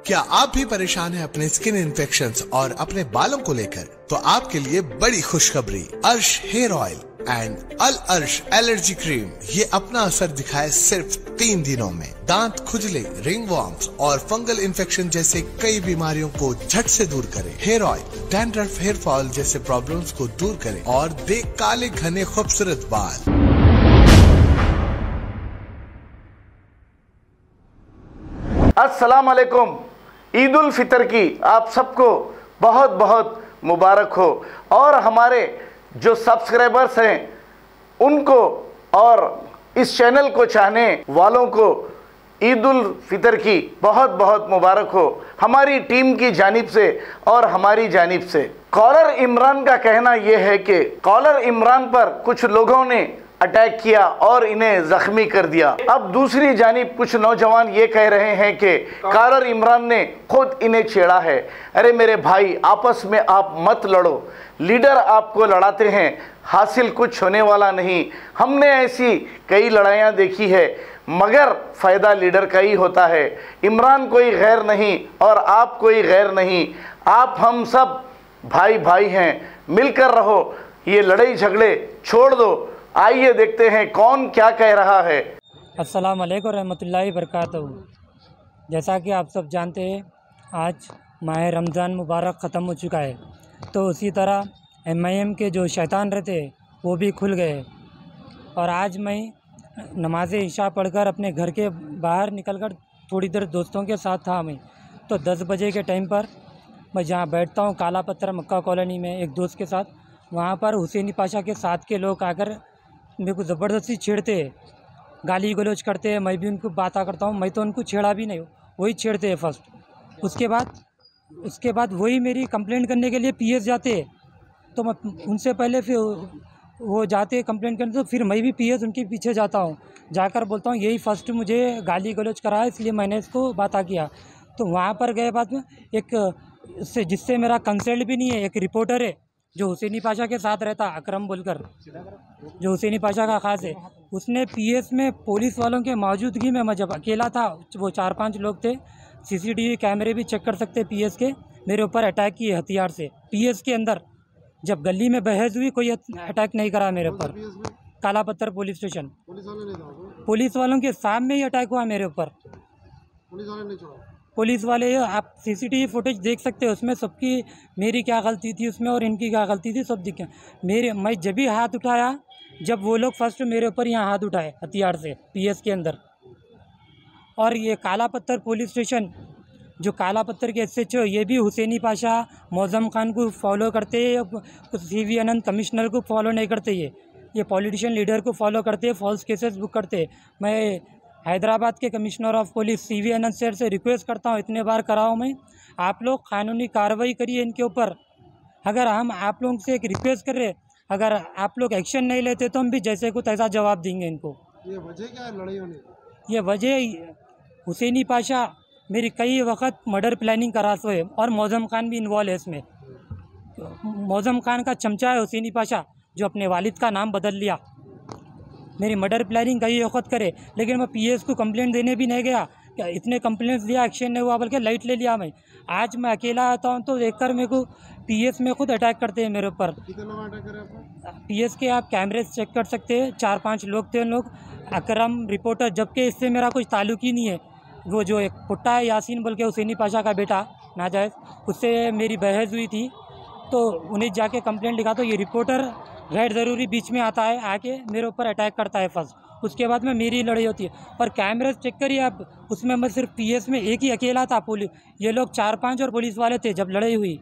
क्या आप भी परेशान हैं अपने स्किन इन्फेक्शंस और अपने बालों को लेकर? तो आपके लिए बड़ी खुशखबरी, अर्श हेयर ऑयल एंड अल अर्श एलर्जी क्रीम ये अपना असर दिखाए सिर्फ 3 दिनों में। दांत खुजले, रिंगवॉर्म्स और फंगल इन्फेक्शन जैसे कई बीमारियों को झट से दूर करे। Hair oil dandruff, hair fall जैसे प्रॉब्लम्स को दूर करे और दे काले घने खूबसूरत बाल। अस्सलाम वालेकुम। ईद उल फितर की आप सबको बहुत बहुत मुबारक हो और हमारे जो सब्सक्राइबर्स हैं उनको और इस चैनल को चाहने वालों को ईद उल फितर की बहुत बहुत मुबारक हो हमारी टीम की जानिब से और हमारी जानिब से। कॉलर इमरान का कहना यह है कि कॉलर इमरान पर कुछ लोगों ने अटैक किया और इन्हें जख्मी कर दिया। अब दूसरी जानिब कुछ नौजवान ये कह रहे हैं कि कॉलर इमरान ने खुद इन्हें छेड़ा है। अरे मेरे भाई, आपस में आप मत लड़ो, लीडर आपको लड़ाते हैं, हासिल कुछ होने वाला नहीं। हमने ऐसी कई लड़ाइयाँ देखी है मगर फ़ायदा लीडर का ही होता है। इमरान कोई गैर नहीं और आप कोई गैर नहीं, आप हम सब भाई भाई हैं, मिलकर रहो, ये लड़ाई झगड़े छोड़ दो। आइए देखते हैं कौन क्या कह रहा है। अस्सलाम वालेकुम रहमतुल्लाहि बरकातहू। जैसा कि आप सब जानते हैं आज माह रमज़ान मुबारक ख़त्म हो चुका है, तो उसी तरह MIM के जो शैतान रहते वो भी खुल गए। और आज मैं नमाज इशा पढ़कर अपने घर के बाहर निकलकर थोड़ी देर दोस्तों के साथ था। मैं तो 10 बजे के टाइम पर मैं जहाँ बैठता हूँ काला पत्थर मक्का कॉलोनी में एक दोस्त के साथ, वहाँ पर हुसैनी पाशा के साथ के लोग आकर मेरे को ज़बरदस्ती छेड़ते हैं, गाली गलौज करते हैं। मैं भी उनको बात करता हूँ, मैं तो उनको छेड़ा भी नहीं, वही छेड़ते हैं फर्स्ट। उसके बाद वही मेरी कंप्लेंट करने के लिए PS जाते हैं। तो मैं उनसे पहले फिर वो जाते हैं कंप्लेंट करने, तो फिर मैं भी PS उनके पीछे जाता हूँ, जाकर बोलता हूँ यही फर्स्ट मुझे गाली गलौज करा है इसलिए मैंने इसको बात किया। तो वहाँ पर गए बाद में एक जिससे मेरा कंसल्ट भी नहीं है, एक रिपोर्टर है जो हुसैनी पाशा के साथ रहता, अकरम बोलकर, जो हुसैनी पाशा का ख़ास है, उसने PS में पुलिस वालों के मौजूदगी में, मैं जब अकेला था, वो 4-5 लोग थे, CCTV कैमरे भी चेक कर सकते PS के, मेरे ऊपर अटैक किए हथियार से PS के अंदर। जब गली में बहस हुई कोई अटैक नहीं करा मेरे ऊपर। काला पत्थर पुलिस स्टेशन, पुलिस वालों के सामने ही अटैक हुआ मेरे ऊपर। पुलिस वाले आप CCTV फुटेज देख सकते हो, उसमें सबकी मेरी क्या गलती थी उसमें और इनकी क्या गलती थी सब दिखे। मैं जब भी हाथ उठाया, जब वो लोग फर्स्ट मेरे ऊपर यहाँ हाथ उठाए हथियार से PS के अंदर। और ये काला पत्थर पुलिस स्टेशन, जो काला पत्थर के SHO, ये भी हुसैनी पाशा मौज़म खान को फॉलो करते हैं, कुछ CV आनंद कमिश्नर को फॉलो नहीं करते। ये पॉलिटिशियन लीडर को फॉलो करते हैं, फॉल्स केसेस बुक करते हैं। मैं हैदराबाद के commissioner of police CV Anand sir से रिक्वेस्ट करता हूँ, इतने बार कराऊँ मैं, आप लोग कानूनी कार्रवाई करिए इनके ऊपर। अगर हम आप लोगों से एक रिक्वेस्ट कर रहे, अगर आप लोग एक्शन नहीं लेते तो हम भी जैसे कुछ ऐसा जवाब देंगे इनको। ये वजह क्या है लड़ाई होने? ये वजह हुसैनी पाशा मेरी कई वक्त मर्डर प्लानिंग करा सोए और मौज़म खान भी इन्वॉल्व है इसमें। मौज़म खान का चमचा है हुसैनी पाशा, जो अपने वालिद का नाम बदल लिया। मेरी मर्डर प्लानिंग कई वक्त करे, लेकिन मैं PS को कंप्लेंट देने भी नहीं गया। क्या इतने कंप्लेंट्स दिया, एक्शन नहीं हुआ, बल्कि लाइट ले लिया। मैं आज मैं अकेला आता हूँ तो देखकर मेरे को PS में खुद अटैक करते हैं मेरे ऊपर। कितने लोग अटैक करे आपको? PS के आप कैमरे चेक कर सकते हैं, 4-5 लोग थे उन लोग। अकरम रिपोर्टर, जबकि इससे मेरा कुछ ताल्लुक ही नहीं है। वो जो एक पुट्टा है यासीन बोल के, हुसैनी पाशा का बेटा नाजायज़, उससे मेरी बहस हुई थी, तो उन्हें जाके कंप्लेंट लिखा। तो ये रिपोर्टर गैर ज़रूरी बीच में आता है, आके मेरे ऊपर अटैक करता है फर्स्ट। उसके बाद में मेरी लड़ाई होती है। और कैमरे चेक करिए आप, उसमें मैं सिर्फ PS में एक ही अकेला था, ये लोग 4-5 और पुलिस वाले थे जब लड़ाई हुई।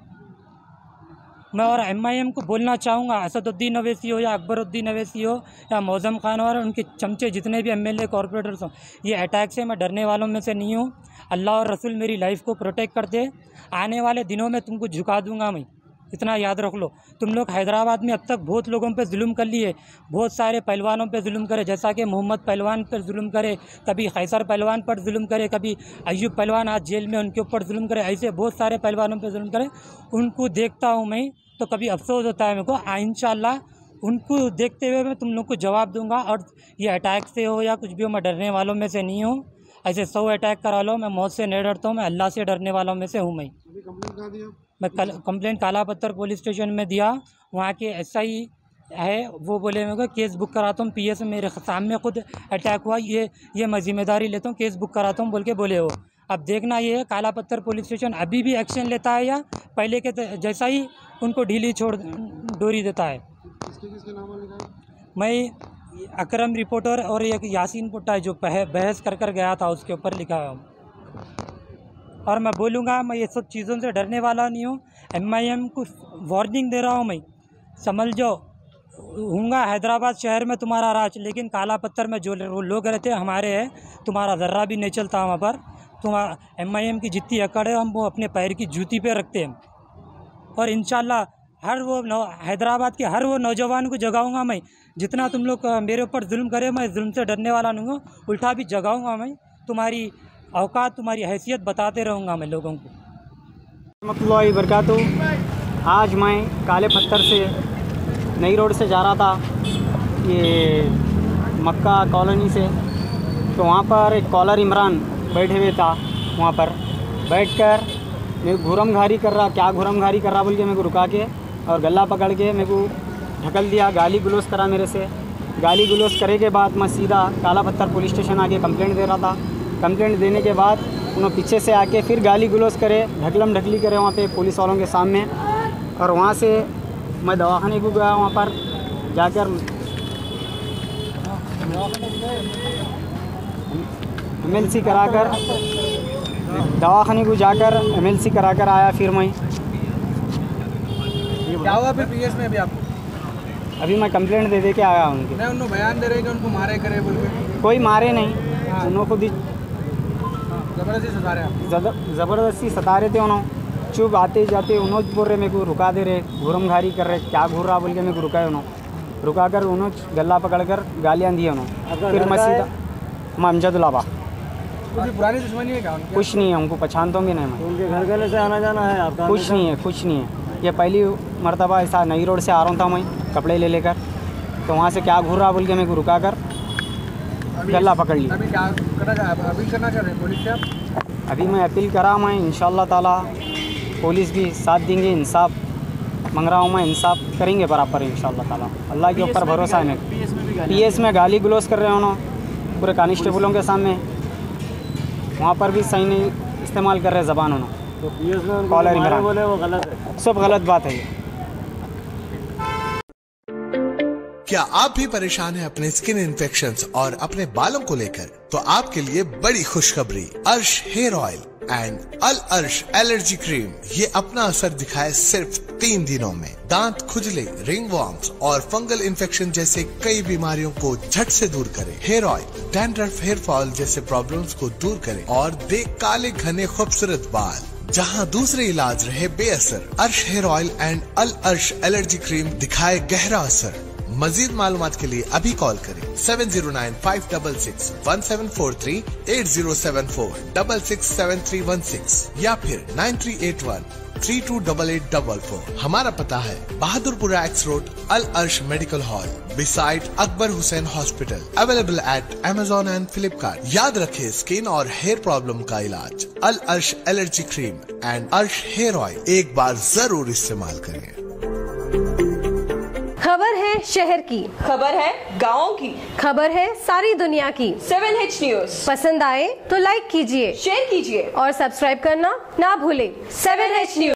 मैं और MIM को बोलना चाहूँगा, असदुद्दीन अवैसी हो या अकबरुद्दीन अवैसी हो या मौज़म खान और उनके चमचे जितने भी MLA कॉर्पोरेटर्स हों, ये अटैक से मैं डरने वालों में से नहीं हूँ। अल्लाह और रसूल मेरी लाइफ को प्रोटेक्ट करते। आने वाले दिनों में तुमको झुका दूँगा मैं, इतना याद रख लो। तुम लोग हैदराबाद में अब तक बहुत लोगों पे जुल्म कर लिए, बहुत सारे पहलवानों पे जुल्म करे, जैसा कि मोहम्मद पहलवान पर जुल्म करे, कभी खैसर पहलवान पर जुल्म करे, कभी अयूब पहलवान आज जेल में उनके ऊपर जुल्म करे, ऐसे बहुत सारे पहलवानों पे जुल्म करे। उनको देखता हूँ मैं तो कभी अफसोस होता है मेरे को। इंशाल्लाह उनको देखते हुए मैं तुम लोग को जवाब दूंगा। और ये अटैक से हो या कुछ भी हो, मैं डरने वालों में से नहीं हूँ। ऐसे 100 अटैक करा लो, मैं मौत से नहीं डरता हूँ, मैं अल्लाह से डरने वालों में से हूँ। मैं कंप्लेंट काला पत्थर पुलिस स्टेशन में दिया। वहाँ के SI है, वो बोले मेरे को केस बुक कराता हूँ, PS में मेरे सामने खुद अटैक हुआ, ये मैं जिम्मेदारी लेता हूँ, केस बुक कराता हूँ बोल के बोले हो। अब देखना ये है काला पत्थर पुलिस स्टेशन अभी भी एक्शन लेता है या पहले के जैसा ही उनको ढीली डोरी देता है। किसके नाम लिखा है? मैं अकरम रिपोर्टर और एक यासीन पुट्टा जो बहस कर गया था उसके ऊपर लिखा है। और मैं बोलूँगा, मैं ये सब चीज़ों से डरने वाला नहीं हूँ। MIM को वार्निंग दे रहा हूँ, मैं समझ जाओ, हूँगा हैदराबाद शहर में तुम्हारा राज, लेकिन काला पत्थर में जो लोग रहते हैं हमारे हैं, तुम्हारा ज़र्रा भी नहीं चलता वहाँ पर। तुम्हारा MIM की जितनी अकड़ है हम वो अपने पैर की जूती पे रखते हैं। और इंशाल्लाह हर वो हैदराबाद के हर वो नौजवान को जगाऊंगा मैं, जितना तुम लोग मेरे ऊपर जुल्म करे, मैं जुल्म से डरने वाला नहीं हूँ, उल्टा भी जगाऊंगा मैं। तुम्हारी औकात, तुम्हारी हैसियत बताते रहूँगा मैं लोगों को। रहमतुल्लाहि बरकातुहू। आज मैं काले पत्थर से नई रोड से जा रहा था, ये मक्का कॉलोनी से, तो वहाँ पर एक कॉलर इमरान बैठे हुए था। वहाँ पर बैठकर मेरे घुरमघारी कर रहा, क्या घुरमघारी कर रहा बोल के मेरे को रुका के और गला पकड़ के मेरे को ढकल दिया, गाली गलौज करा मेरे से। गाली गलौज करे के बाद मैं सीधा काला पत्थर पुलिस स्टेशन आके कंप्लेंट दे रहा था। कंप्लेंट देने के बाद उन्होंने पीछे से आके फिर गाली गलौज करे, ढकलम ढकली करे वहाँ पे पुलिस वालों के सामने। और वहाँ से मैं दवाखाने को गया, वहाँ पर जाकर MLC कराकर दवाखाने को जाकर MLC कराकर आया। फिर मैं क्या हुआ फिर PS में? अभी मैं कंप्लेंट दे के आया उनके। नहीं, उन्होंने बयान दे रहे कि उनको मारे करे बोल के। कोई मारे नहीं, उन्होंने खुद ही ज़बरदस्ती सता रहे, ज़बरदस्ती सता रहे थे। उन्होंने चुप आते जाते उन्होंने बोल रहे मेरे को रुका दे रहे, घुरमघारी कर रहे, क्या घूर रहा बोल के मेरे को रुकाए। उन्होंने रुका कर उन्होंने गला पकड़ कर गालियाँ दी उन्होंने। फिर मैं सीधा मैं अमजदुल्लाबा। पुरानी दुश्मनी है क्या उनकी? कुछ नहीं है, उनको पहचानता भी नहीं मैं। उनके घर गले से आना जाना है आपका? कुछ नहीं है, कुछ नहीं है। ये पहली मरतबा ऐसा नई रोड से आ रहा था मैं कपड़े ले लेकर, तो वहाँ से क्या घूर रहा बोल के मेरे को रुका कर गला पकड़ लिया। अभी क्या अपील करना चाह रहे हैं पुलिस से आप? अभी मैं अपील करा, मैं इंशाअल्लाह ताला पुलिस भी साथ देंगे, इंसाफ मांग रहा हूँ मैं, इंसाफ करेंगे बराबर इंशाअल्लाह ताला। अल्लाह के ऊपर भरोसा है मेरे। PS में गाली गलौज कर रहे हैं उन्होंने पूरे कांस्टेबलों के सामने, वहाँ पर भी सही नहीं इस्तेमाल कर रहे ज़बान उन्होंने। तो PS में कॉलर इमरान बोले वो गलत है, सब गलत बात है ये। क्या आप भी परेशान हैं अपने स्किन इन्फेक्शंस और अपने बालों को लेकर? तो आपके लिए बड़ी खुशखबरी, अर्श हेयर ऑयल एंड अल अर्श एलर्जी क्रीम, ये अपना असर दिखाए सिर्फ 3 दिनों में। दांत खुजले, रिंगवॉर्म्स और फंगल इन्फेक्शन जैसे कई बीमारियों को झट से दूर करे। Hair oil dandruff, hair fall जैसे प्रॉब्लम्स को दूर करे और दे काले घने खूबसूरत बाल, जहां दूसरे इलाज रहे बेअसर। अर्श हेयर ऑयल एंड अल अर्श एलर्जी क्रीम दिखाए गहरा असर। मजीद मालूमात के लिए अभी कॉल करें 7095661743, 8074667316 या फिर 9381328844। हमारा पता है बहादुरपुरा एक्स रोड, अल अर्श medical hall, beside Akbar Hussain hospital. Available at Amazon and Flipkart। याद रखें, स्किन और हेयर प्रॉब्लम का इलाज अल अर्श एलर्जी क्रीम एंड अर्श हेयर ऑयल एक बार जरूर इस्तेमाल करें। खबर है शहर की, खबर है गाँव की, खबर है सारी दुनिया की। 7H न्यूज पसंद आए तो लाइक कीजिए, शेयर कीजिए और सब्सक्राइब करना ना भूलें। 7H news.